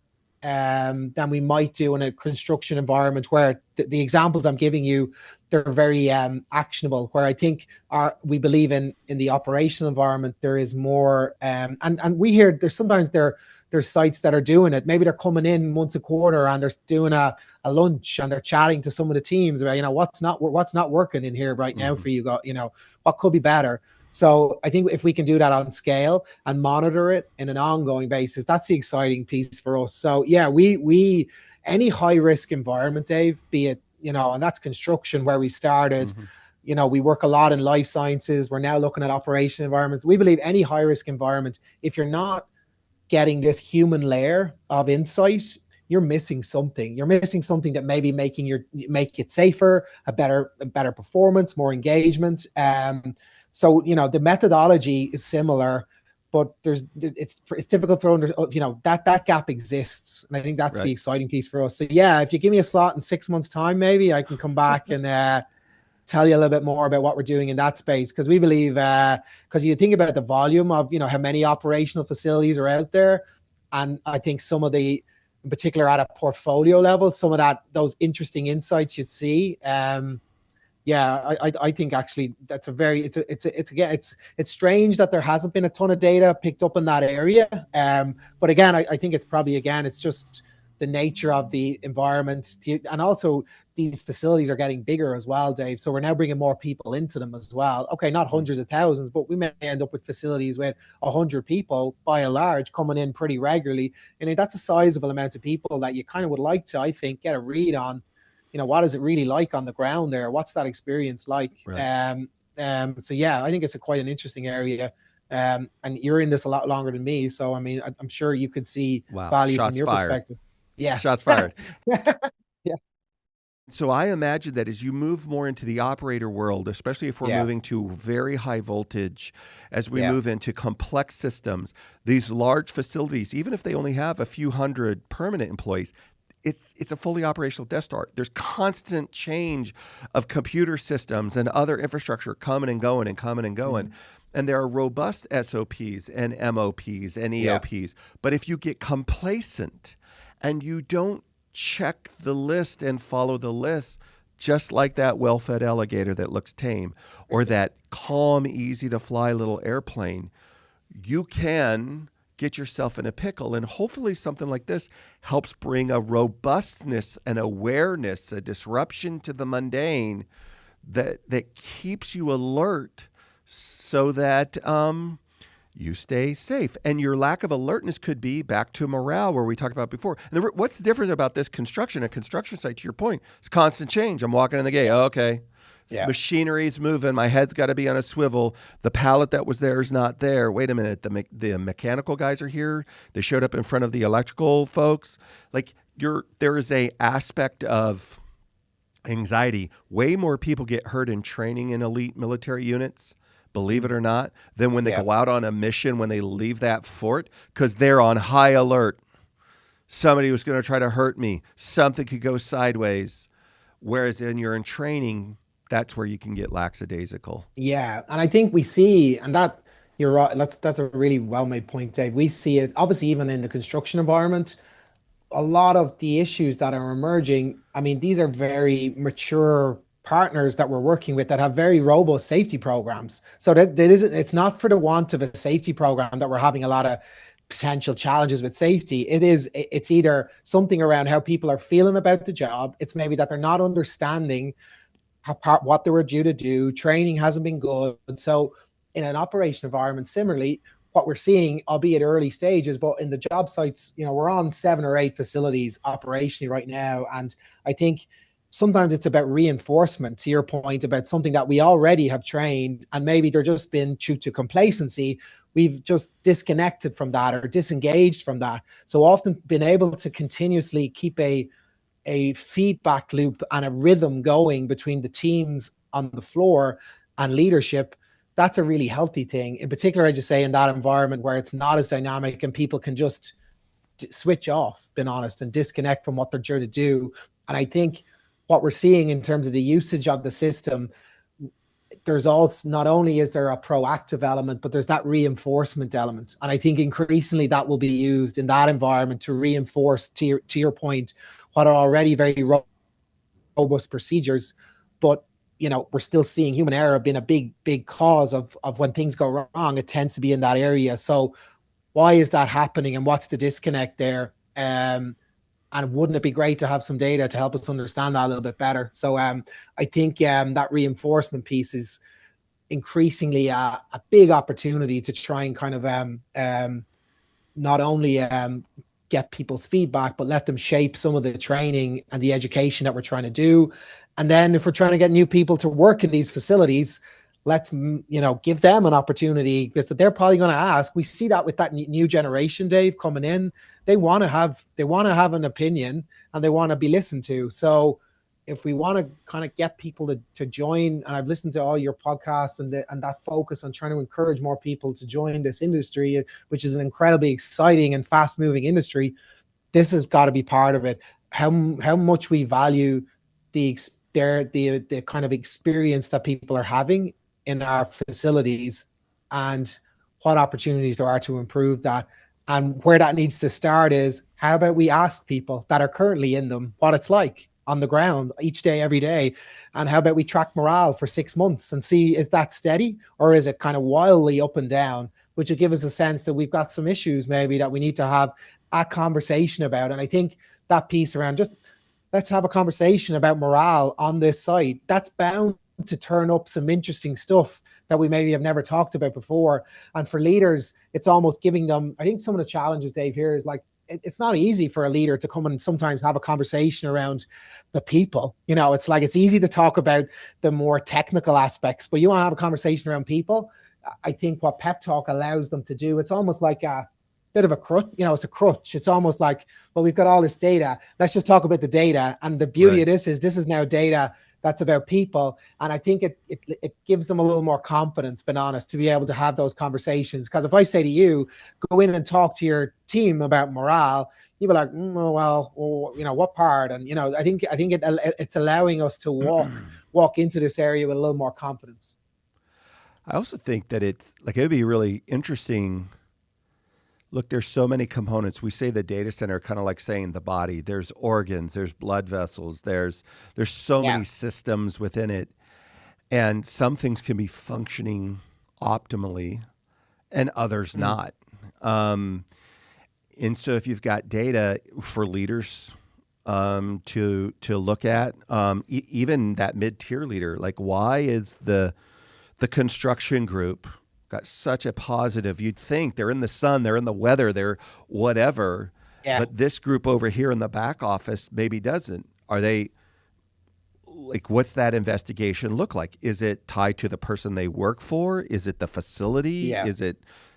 than we might do in a construction environment, where the examples I'm giving you, they're very actionable. Where I think we believe in the operational environment, there is more, and we hear there's sites that are doing it. Maybe they're coming in once a quarter and they're doing a lunch, and they're chatting to some of the teams about, what's not working in here right now for you, what could be better. So I think if we can do that on scale and monitor it in an ongoing basis, that's the exciting piece for us. So yeah, we any high risk environment, Dave, be it, and that's construction where we started. We work a lot in life sciences. We're now looking at operation environments. We believe any high risk environment, if you're not getting this human layer of insight, you're missing something. You're missing something that maybe make it safer, a better performance, more engagement. So the methodology is similar, but it's difficult for that gap exists, and I think that's the exciting piece for us. So yeah, if you give me a slot in 6 months' time, maybe I can come back and tell you a little bit more about what we're doing in that space, because we believe, because you think about the volume of how many operational facilities are out there, and I think some of the, in particular at a portfolio level, some of those interesting insights you'd see. I think actually that's it's strange that there hasn't been a ton of data picked up in that area. But again, I think it's probably, it's just the nature of the environment, and also these facilities are getting bigger as well, Dave. So we're now bringing more people into them as well. Okay, not hundreds of thousands, but we may end up with facilities with 100 people by and large coming in pretty regularly. And that's a sizable amount of people that you kind of would like to, I think, get a read on. What is it really like on the ground there? What's that experience like?
Right.
So yeah, I think it's quite an interesting area. And you're in this a lot longer than me, so I mean, I'm sure you could see
Wow.
value from
Shots
your
fired.
perspective. Yeah.
Shots fired.
Yeah.
So I imagine that as you move more into the operator world, especially if we're
Yeah.
moving to very high voltage, as we
Yeah.
move into complex systems, these large facilities, even if they only have a few hundred permanent employees, it's a fully operational Death Star. There's constant change of computer systems and other infrastructure coming and going and coming and going. And there are robust SOPs and MOPs and EOPs. But if you get complacent and you don't check the list and follow the list, just like that well-fed alligator that looks tame, or that calm, easy-to-fly little airplane, you can get yourself in a pickle. And hopefully something like this helps bring a robustness, an awareness, a disruption to the mundane that keeps you alert so that you stay safe. And your lack of alertness could be back to morale, where we talked about before. And what's different about this construction? A construction site, to your point, it's constant change. I'm walking in the gate. Oh, okay.
Yeah.
Machinery's moving. My head's got to be on a swivel. The pallet that was there is not there. Wait a minute. The mechanical guys are here. They showed up in front of the electrical folks. Like there is a aspect of anxiety. Way more people get hurt in training in elite military units, believe it or not, than when they go out on a mission, when they leave that fort, because they're on high alert. Somebody was going to try to hurt me. Something could go sideways. Whereas when you're in training, that's where you can get lackadaisical.
Yeah, and I think we see, and that you're right. That's a really well made point, Dave. We see it obviously even in the construction environment. A lot of the issues that are emerging, I mean, these are very mature partners that we're working with that have very robust safety programs. So that isn't, it's not for the want of a safety program that we're having a lot of potential challenges with safety. It's either something around how people are feeling about the job. It's maybe that they're not understanding what they were due to do. Training hasn't been good. So in an operation environment, similarly, what we're seeing, albeit early stages, but in the job sites, we're on 7 or 8 facilities operationally right now. And I think sometimes it's about reinforcement, to your point, about something that we already have trained, and maybe they're just been due to complacency. We've just disconnected from that or disengaged from that. So often been able to continuously keep a feedback loop and a rhythm going between the teams on the floor and leadership. That's a really healthy thing. In particular, I just say in that environment where it's not as dynamic and people can just switch off, being honest, and disconnect from what they're trying to do. And I think what we're seeing in terms of the usage of the system, there's also, not only is there a proactive element, but there's that reinforcement element. And I think increasingly that will be used in that environment to reinforce, to your point, what are already very robust procedures. But we're still seeing human error being a big cause of when things go wrong. It tends to be in that area. So why is that happening, and what's the disconnect there? And wouldn't it be great to have some data to help us understand that a little bit better? So I think that reinforcement piece is increasingly a big opportunity to try and kind of not only get people's feedback, but let them shape some of the training and the education that we're trying to do. And then if we're trying to get new people to work in these facilities, let's give them an opportunity, because they're probably going to ask. We see that with that new generation, Dave, coming in. They want to have an opinion, and they want to be listened to. So if we want to kind of get people to join, and I've listened to all your podcasts and that focus on trying to encourage more people to join this industry, which is an incredibly exciting and fast moving industry, this has got to be part of it. How much we value the kind of experience that people are having in our facilities, and what opportunities there are to improve that. And where that needs to start is, how about we ask people that are currently in them what it's like on the ground each day, every day? And how about we track morale for 6 months and see, is that steady, or is it kind of wildly up and down? which will give us a sense that we've got some issues maybe that we need to have a conversation about. And I think that piece around just let's have a conversation about morale on this site, that's bound to turn up some interesting stuff that we maybe have never talked about before. And for leaders, it's almost giving them, I think some of the challenges, Dave, here is like, it's not easy for a leader to come and sometimes have a conversation around the people. You know, it's like, it's easy to talk about the more technical aspects, but you want to have a conversation around people. I think what PepTalk allows them to do, it's almost like a bit of a crutch, you know, it's a crutch. It's almost like, well, we've got all this data. Let's just talk about the data. And the beauty of this is now data that's about people. And I think it gives them a little more confidence, being honest, to be able to have those conversations. Because if I say to you, go in and talk to your team about morale, you'd be like, well, you know, what part? And, you know, I think it's allowing us to walk into this area with a little more confidence.
I also think that it's like, it'd be really interesting. Look, there's so many components. We say the data center, kind of like saying the body. There's organs, there's blood vessels, there's so many systems within it. And some things can be functioning optimally and others not. And so if you've got data for leaders to look at, even that mid-tier leader, like why is the construction group got such a positive, you'd think they're in the sun, they're in the weather, they're whatever, but this group over here in the back office maybe doesn't. Are they, like, what's that investigation look like? Is it tied to the person they work for? Is it the facility? Is it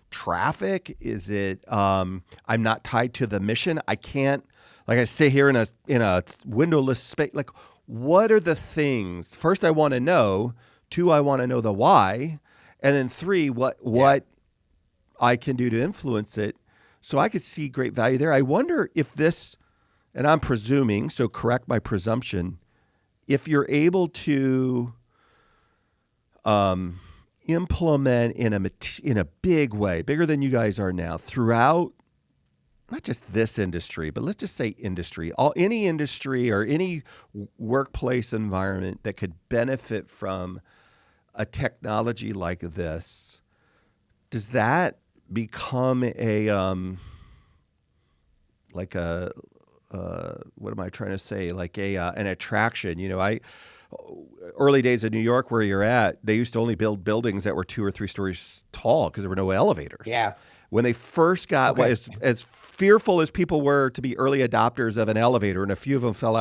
traffic? Is it, I'm not tied to the mission. I can't, like I sit here in a windowless space. Like, what are the things? First, I want to know. Two, I want to know the why. And then three, what I can do to influence it. So I could see great value there. I wonder if this, and I'm presuming, so correct my presumption, if you're able to implement in a big way, bigger than you guys are now, throughout not just this industry, but let's just say industry, any industry or any workplace environment that could benefit from a technology like this, does that become a like a what am I trying to say? Like an attraction? You know, early days of New York, where you're at, they used to only build buildings that were 2 or 3 stories tall because there were no elevators.
Yeah.
When they first got as fearful as people were to be early adopters of an elevator, and a few of them fell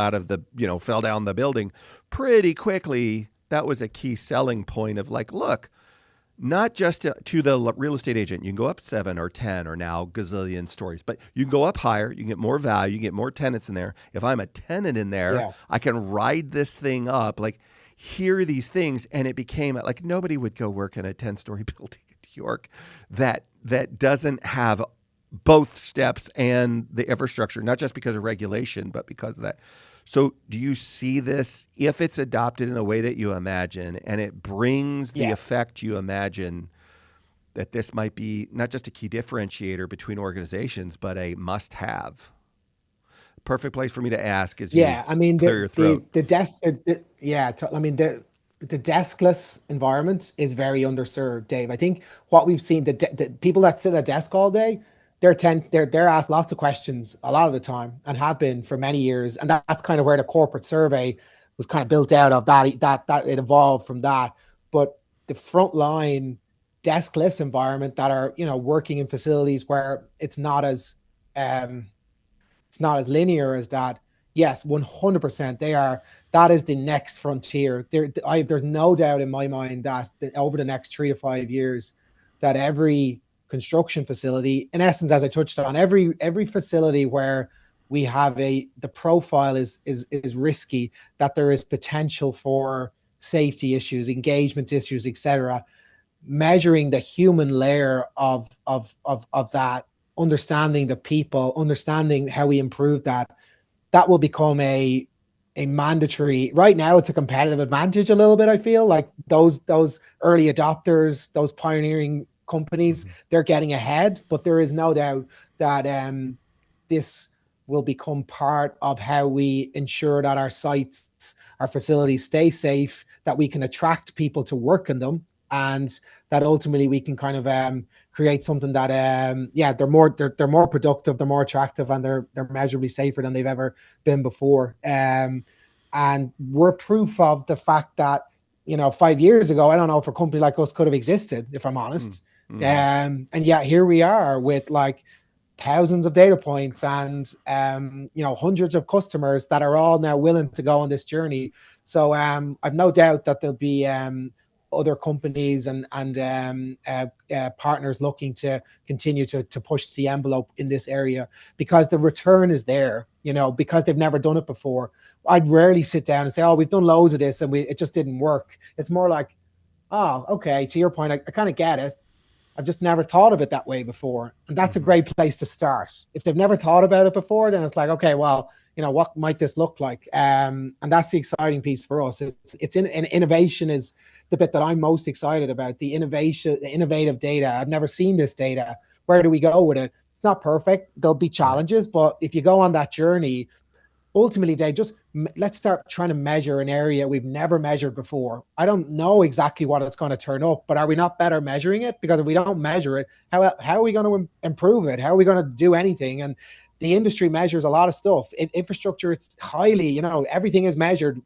down the building pretty quickly. That was a key selling point of like, look, not just to the real estate agent. You can go up 7 or 10 or now gazillion stories, but you can go up higher. You can get more value. You can get more tenants in there. If I'm a tenant in there, I can ride this thing up, like hear these things. And it became like nobody would go work in a 10-story building in New York that doesn't have both steps and the infrastructure, not just because of regulation, but because of that. So do you see this, if it's adopted in the way that you imagine and it brings the effect you imagine, that this might be not just a key differentiator between organizations, but a must-have? Perfect place for me to ask is clear your throat.
The deskless environment is very underserved, Dave. I think what we've seen, the people that sit at a desk all day, they're asked lots of questions a lot of the time and have been for many years. And that's kind of where the corporate survey was kind of built out of, that it evolved from that. But the frontline deskless environment that are, you know, working in facilities where it's not as linear as that. Yes, 100%. That is the next frontier. There's no doubt in my mind that over the next 3 to 5 years, that every construction facility, in essence, as I touched on, every facility where we have the profile is risky, that there is potential for safety issues, engagement issues, etc. Measuring the human layer of that, understanding the people, understanding how we improve that will become a mandatory. Right now, it's a competitive advantage a little bit. I feel like those early adopters, those pioneering companies, they're getting ahead, but there is no doubt that this will become part of how we ensure that our facilities stay safe, that we can attract people to work in them, and that ultimately we can kind of create something that they're more productive, they're more attractive, and they're measurably safer than they've ever been before. And we're proof of the fact that 5 years ago, I don't know if a company like us could have existed, if I'm honest. And yet here we are with like thousands of data points and hundreds of customers that are all now willing to go on this journey. So I've no doubt that there'll be other companies and partners looking to continue to push the envelope in this area, because the return is there, because they've never done it before. I'd rarely sit down and say, oh, we've done loads of this and it just didn't work. It's more like, oh, okay, to your point, I kind of get it. I've just never thought of it that way before. And that's a great place to start. If they've never thought about it before, then it's like, okay, well, what might this look like? And that's the exciting piece for us. It's innovation is the bit that I'm most excited about. The innovative data. I've never seen this data. Where do we go with it? It's not perfect. There'll be challenges, but if you go on that journey, ultimately, Dave, just let's start trying to measure an area we've never measured before. I don't know exactly what it's going to turn up, but are we not better measuring it? Because if we don't measure it, how are we going to improve it? How are we going to do anything? And the industry measures a lot of stuff. In infrastructure, it's highly, everything is measured,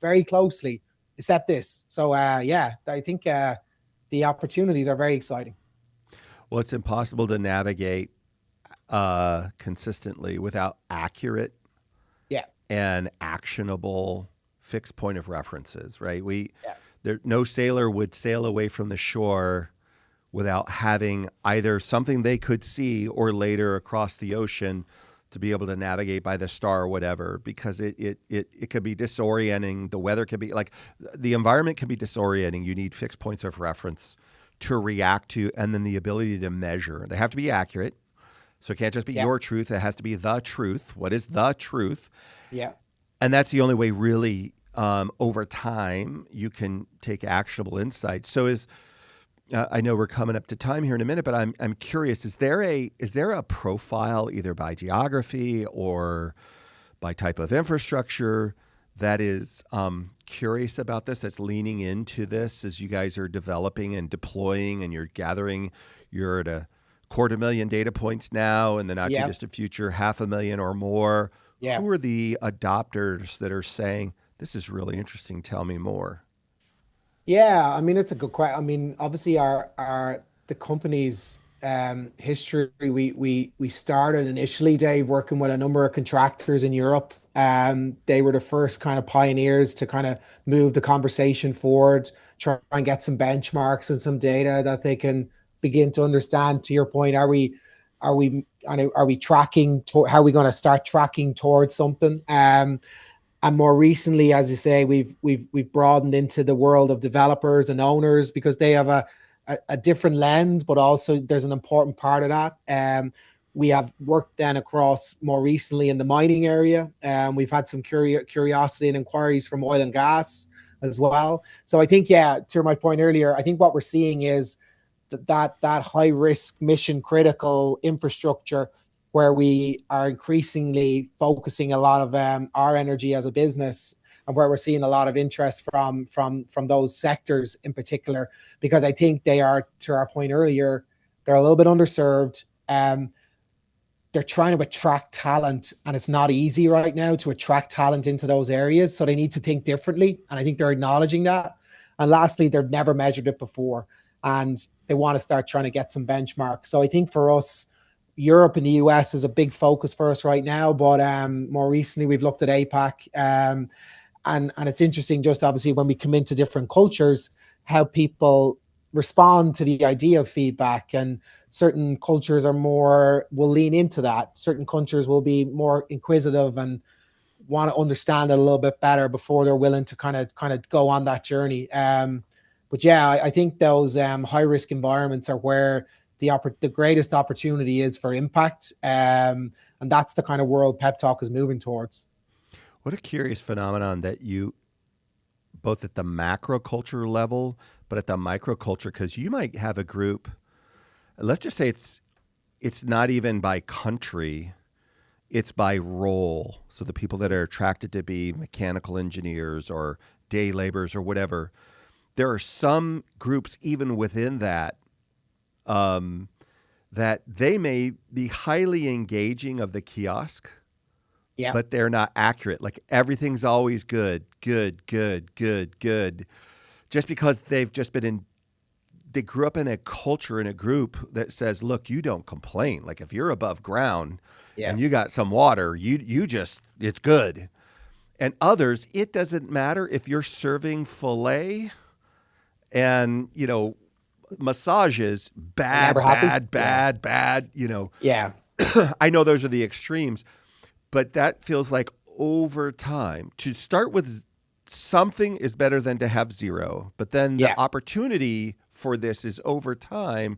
very closely, except this. So, I think the opportunities are very exciting.
Well, it's impossible to navigate consistently without accurate and actionable fixed point of references, right? No sailor would sail away from the shore without having either something they could see or later across the ocean to be able to navigate by the star or whatever, because it could be disorienting. The weather can be like, the environment can be disorienting. You need fixed points of reference to react to, and then the ability to measure. They have to be accurate. So it can't just be your truth. It has to be the truth. What is the truth?
Yeah.
And that's the only way really over time you can take actionable insights. So I know we're coming up to time here in a minute, but I'm curious, is there a profile either by geography or by type of infrastructure that is curious about this, that's leaning into this as you guys are developing and deploying and you're at 250,000 data points now, and the not too distant future, 500,000 or more. Yeah. Who are the adopters that are saying, this is really interesting, tell me more?
Yeah, I mean, it's a good question. I mean, obviously the company's history, we started initially, Dave, working with a number of contractors in Europe. They were the first kind of pioneers to kind of move the conversation forward, try and get some benchmarks and some data that they can begin to understand. To your point, are we tracking how are we going to start tracking towards something? And more recently, as you say, we've broadened into the world of developers and owners, because they have a different lens, but also there's an important part of that. We have worked then across more recently in the mining area. We've had some curiosity and inquiries from oil and gas as well. So I think, to my point earlier, I think what we're seeing is that high risk mission critical infrastructure, where we are increasingly focusing a lot of our energy as a business, and where we're seeing a lot of interest from those sectors in particular, because I think they are, to our point earlier, they're a little bit underserved. They're trying to attract talent, and it's not easy right now to attract talent into those areas. So they need to think differently, and I think they're acknowledging that. And lastly, they've never measured it before, and they want to start trying to get some benchmarks. So I think for us, Europe and the US is a big focus for us right now, but more recently we've looked at APAC, and it's interesting, just obviously when we come into different cultures, how people respond to the idea of feedback. And certain cultures will lean into that. Certain cultures will be more inquisitive and want to understand it a little bit better before they're willing to kind of go on that journey. But I think those high risk environments are where the greatest opportunity is for impact. And that's the kind of world PepTalk is moving towards.
What a curious phenomenon that you, both at the macro culture level, but at the micro culture, because you might have a group, let's just say it's not even by country, it's by role. So the people that are attracted to be mechanical engineers or day laborers or whatever, there are some groups even within that that they may be highly engaging of the kiosk,
Yeah.
but they're not accurate. Like everything's always good, good, good, good, good. Just because they've just been in, they grew up in a culture, in a group that says, look, you don't complain. Like if you're above ground
Yeah.
and you got some water, you just, it's good. And others, it doesn't matter if you're serving filet and, massages,
They're never
bad,
happy.
bad,
Yeah.
bad, bad,
Yeah.
I know those are the extremes, but that feels like over time to start with something is better than to have zero. But then the
Yeah.
opportunity for this is over time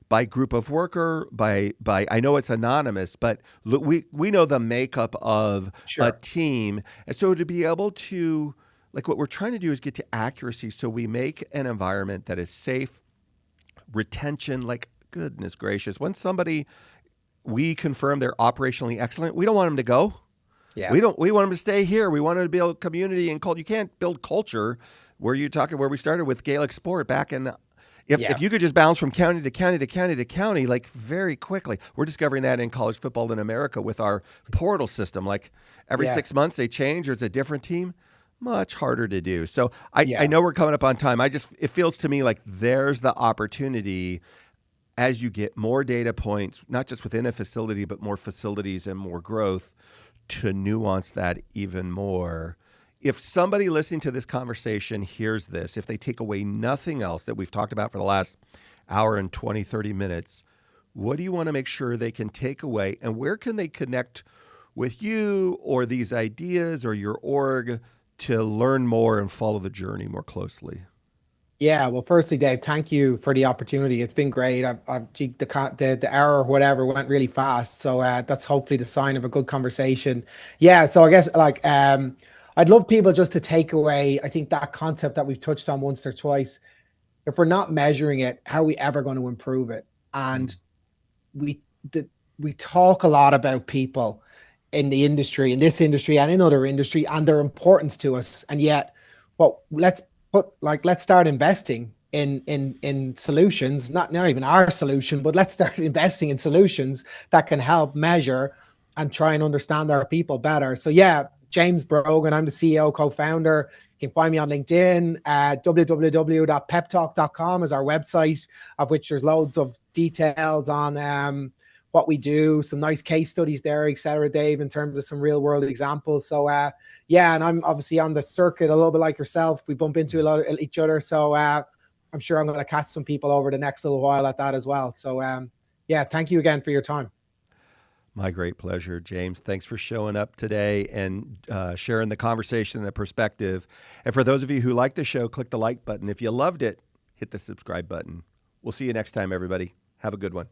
by group of worker, by I know it's anonymous, but look, we know the makeup of a
Sure.
team. And so to be able to, like what we're trying to do is get to accuracy so we make an environment that is safe, retention, like goodness gracious. When we confirm they're operationally excellent, we don't want them to go.
Yeah.
We want them to stay here. We want them to build community and culture. You can't build culture where we started with Gaelic sport back in. If you could just bounce from county to county to county to county, like very quickly, we're discovering that in college football in America with our portal system. Like every 6 months they change or it's a different team. Much harder to do. So I know we're coming up on time. It feels to me like there's the opportunity as you get more data points, not just within a facility, but more facilities and more growth to nuance that even more. If somebody listening to this conversation hears this, if they take away nothing else that we've talked about for the last hour and 20, 30 minutes, what do you want to make sure they can take away? And where can they connect with you or these ideas or your org to learn more and follow the journey more closely?
Yeah, well, firstly, Dave, thank you for the opportunity. It's been great. The hour or whatever went really fast, so that's hopefully the sign of a good conversation. Yeah, so I guess I'd love people just to take away. I think that concept that we've touched on once or twice. If we're not measuring it, how are we ever going to improve it? And we we talk a lot about people in the industry, in this industry, and in other industry, and their importance to us, and yet, well, let's start investing in solutions, not even our solution, but let's start investing in solutions that can help measure and try and understand our people better. So yeah, James Brogan, I'm the CEO, co-founder. You can find me on LinkedIn. www.peptalk.com is our website, of which there's loads of details on what we do, some nice case studies there, et cetera, Dave, in terms of some real world examples. So yeah, and I'm obviously on the circuit a little bit like yourself. We bump into a lot of each other. So I'm sure I'm going to catch some people over the next little while at that as well. So yeah, thank you again for your time.
My great pleasure, James. Thanks for showing up today and sharing the conversation and the perspective. And for those of you who like the show, click the like button. If you loved it, hit the subscribe button. We'll see you next time, everybody. Have a good one.